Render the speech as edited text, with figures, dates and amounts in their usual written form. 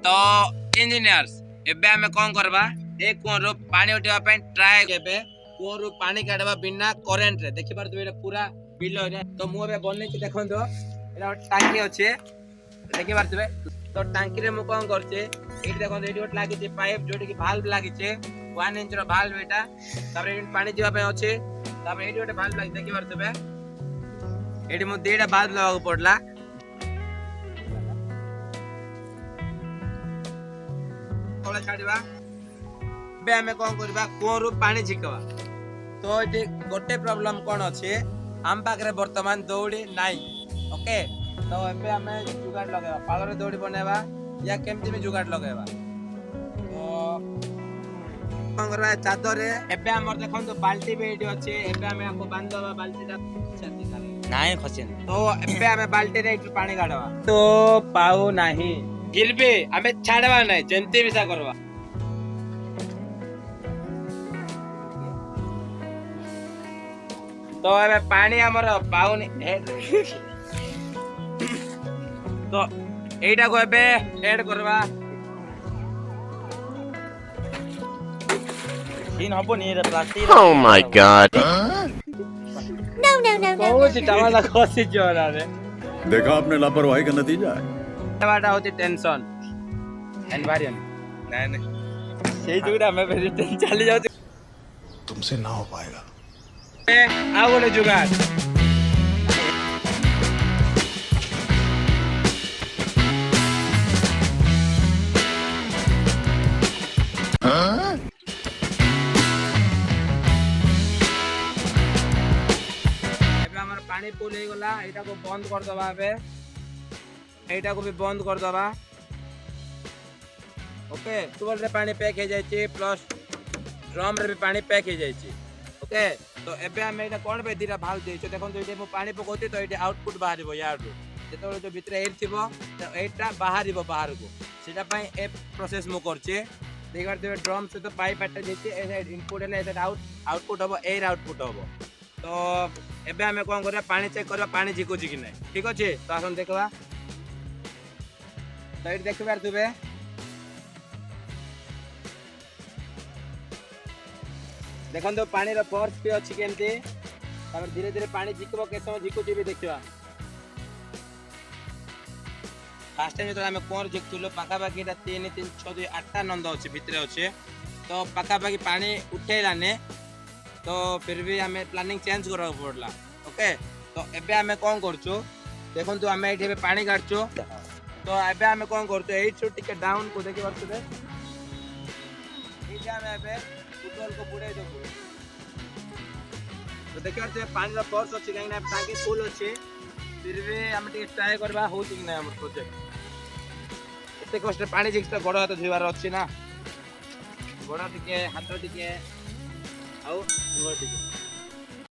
तो इंजीनियर्स एबे हमें कौन करबा ए कुआं पानी उठेबा पे ट्राई केबे कुआं पानी काढबा बिना करंट रे देखि पार तू पूरा बिलो रे तो मु एबे बनै छी देखन तो एला टांकी अछि देखि पारतबे तो टांकी रे मु कौन करछे एठी देखन एठी ओट लागी छै पाइप जोटी की वाल्व लागी छै 1 इंच रो वाल्व एटा तापर एठी पानी जीवा पे अछि तापर एठी ओटे वाल्व लागी देखि पारतबे एठी मु देडा वाल्व लगाउ पड़ला तोला छाडीबा बे हमें कौन करबा कुआं पानी झिकवा तो एठी गोटे प्रॉब्लम कोन अछि हम पाखरे वर्तमान दौड़ी नाही ओके तो एबे हमें जुगाड़ लगावा पालर दौड़ी बनेबा या केमती में जुगाड़ लगावा तो कोन करबा चादर रे एबे हमर देखन तो बाल्टी भी एठी अछि एबे हमें आपको बांधवा बाल्टीटा छाती करे नाही फसेन तो एबे हमें बाल्टी रे एठी पानी काढवा तो पाऊ नाही गिरबे हमें छाडवा नाही जंती विसा करवा तो एबे पानी हमर पाउनी तो एटा को एबे ऐड करवा इन हबो नी रे plastic Oh my god. No. कोउ सी टमाला कोसी जोरा रे देखा आपने लापरवाही का नतीजा है। टमाटा होती टेंशन एनवायरनमेंट नहीं सेही जुगड़ा मैं फिर टेंशन चली जाऊ तुमसे ना हो पाएगा। आ बोले जुगाड़ पानी फुल हो गला एटा को बंद कर दबा बे एटा को भी बंद कर दबा ओके ट्यूबवेल रे पानी पैक हो जाय प्लस ड्रम रे भी पानी पैक हो जाय ओके तो एबे हम एटा कोन पे दिरा भाल देछो देखन तो एटे मो पानी पकोती तो एटे आउटपुट बाहरिबो याडू जेतो जो भितरे एयर थिबो तो एटा बाहरिबो बाहर को सेटा पई ए प्रोसेस मो करछे देखबार देबे ड्रम से तो पाइप अटै जेते ए साइड इनपुट ले ए साइड आउटपुट होबो एयर आउटपुट होबो तो एबे हमें कोन करबा पानी चेक करबा पानी झिको छी कि नै ठीक अछि तो आसन देखबा तो एट देखबार तुबे देखन तो पानी रो फोर्स पे अछि केमते तापर धीरे धीरे पानी झिकबो के समय झिको छी भी देखबा फास्ट टाइम तो हमें कोन झिकतुलो पाका बाकी 3 3 6 2 8 नंद अछि भितरे अछि तो पाका बाकी पानी उठैलाने तो फिर भी हमें प्लानिंग चेंज करा पड़ला ओके तो एबे हमें कोन करछु देखन तो हमें एठे पानी काटछु तो एबे हमें कोन करछु 8 से टिके डाउन को देखि वर्ष दे एठे हमें एबे टोटल को बुड़े दो तो देखियो पानी रो फोर्स अछि काई ना टांकी फुल अछि फिर भी हम टिके ट्राई करबा हो कि ना हमर प्रोजेक्ट एते कष्ट पानी जिक तो गोड़ हाथ धुइबार अछि ना गोड़ टिके हाथ टिके आउ टिके